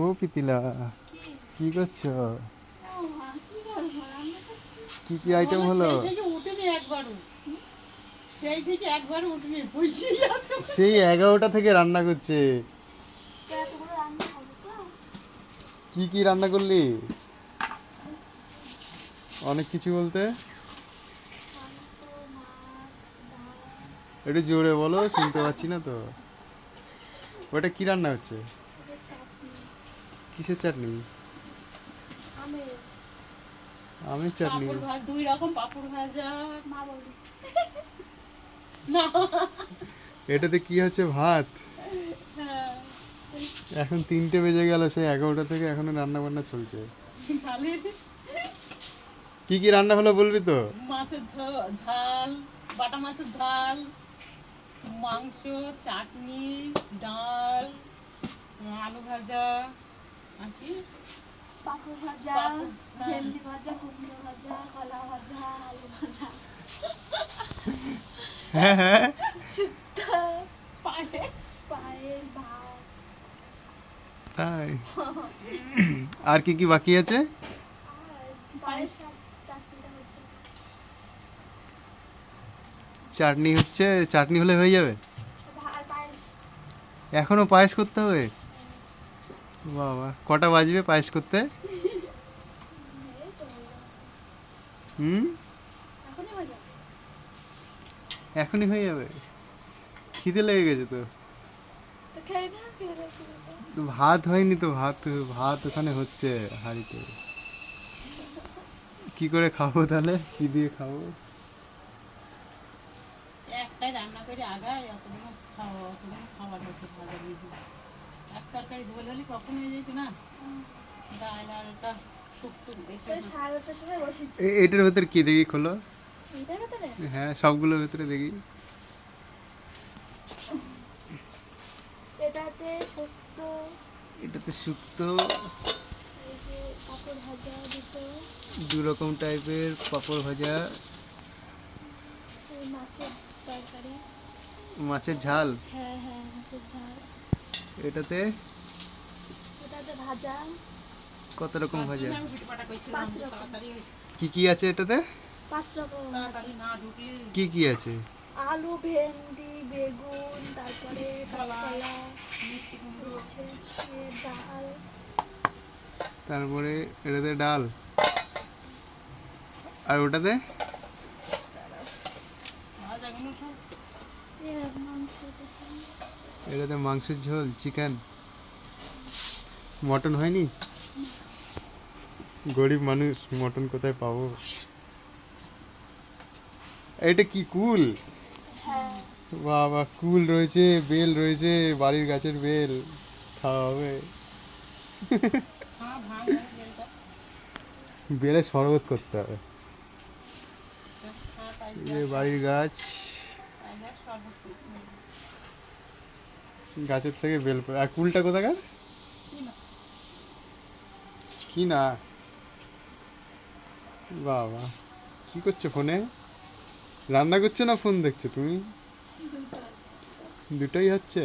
ও পিতিলা, কি করছো? কি কি আইটেম হলো? সেই 11টা থেকে রান্না করছে। কি কি রান্না করলি? অনেক কিছু বলতে একটু জোরে বলো, শুনতে পাচ্ছি না তো। ওটা কি রান্না হচ্ছে? কিসের চাটনি? আমের চাটনি? দুই রকম পাপড় ভাজা। এটাতে কি হচ্ছে? ভাত? হ্যাঁ, এখন 3টে বেজে গেল, সেই 11টা থেকে এখনো রান্না বান্না চলছে। খালি কি কি রান্না হলো বলবি তো? মাছের ঝাল, বাটা মাছের ঝাল, মাংস, চাটনি, ডাল, আলু ভাজা, আর কি পাপড় ভাজা, ভেন্ডি ভাজা, কুমড়ো ভাজা, কলা ভাজা, আলু ভাজা, হ্যাঁ হ্যাঁ, শুক্তো, পায়েস, পায়েস, ভাত। তাই? আর কি কি বাকি আছে? আর পায়েস আর চাটনিটা হচ্ছে। চাটনি হচ্ছে, চাটনি হলে হয়ে যাবে? আর পায়েস। এখনো পায়েস করতে হবে? বাবা, কটা বাজবে পায়েস করতে? এই তো হয়ে যাবে। হুম, এখনই হয়ে যাবে। এখনই হয়ে যাবে? খিদে লেগে গেছে তো। তো খেয়ে না, খেয়ে রেখে দেবো। তো ভাত হয়নি তো, ভাত ভাত ওখানে হচ্ছে হাঁড়িতে। কি করে খাবো তাহলে? কি দিয়ে খাবো? একটাই রান্না করে আগায় অতদিন খাবার হচ্ছে ভাজা ভুজি। এক তরকারি ঝোল হলে কখন হয়ে যেত না, ডাল আর ওটা শুক্তো সেই 8:30টার সময় বসেছি। এটার ভেতর কি দেখি, খোলো। এটার ভেতরে হ্যাঁ, সবগুলোর ভেতরে দেখি। এটাতে শুক্তো, এটাতে শুক্তো, এই যে পাপড় ভাজা দুটো, 2 রকম টাইপের পাঁপড় ভাজা, এই মাছের তরকারি। মাছের ঝাল। হ্যাঁ হ্যাঁ, মাছের ঝাল। এটাতে ওটাতে ভাজা, কত রকম ভাজা? আমি পিঠে পাটা করছিলাম 5 রকম। তাড়াতাড়ি কি কি আছে এটাতে? 5 রকম তাড়াতাড়ি না ঢুকে কি কি আছে? আলু, ভেন্ডি, বেগুন, তারপরে কাঁচকলা, মিষ্টি কুমড়ো, হচ্ছে ডাল, তারপরে এটাতে ডাল, আর ওটাতে ভাজাগুলো সব মাংস, এটাতে মাংসের ঝোল, চিকেন। মটন হয়নি? গরিব মানুষ, মটন কোথায় পাবো? এটা কি কুল? হ্যাঁ বাবা, কুল রয়েছে, বেল রয়েছে, বাড়ির গাছের বেল, খাওয়া হবে। ভাঙ বেলটা বেলে শরবত করতে হবে। তাই এই যে বাড়ির গাছ, শরবত গাছের থেকে বেল পড়ে। আর কুলটা কোথাকার? কি না কি না? বাবা, কি করছো ফোনে? রান্না করছো না ফোন দেখছো তুমি? দুটো। দুটোই হচ্ছে।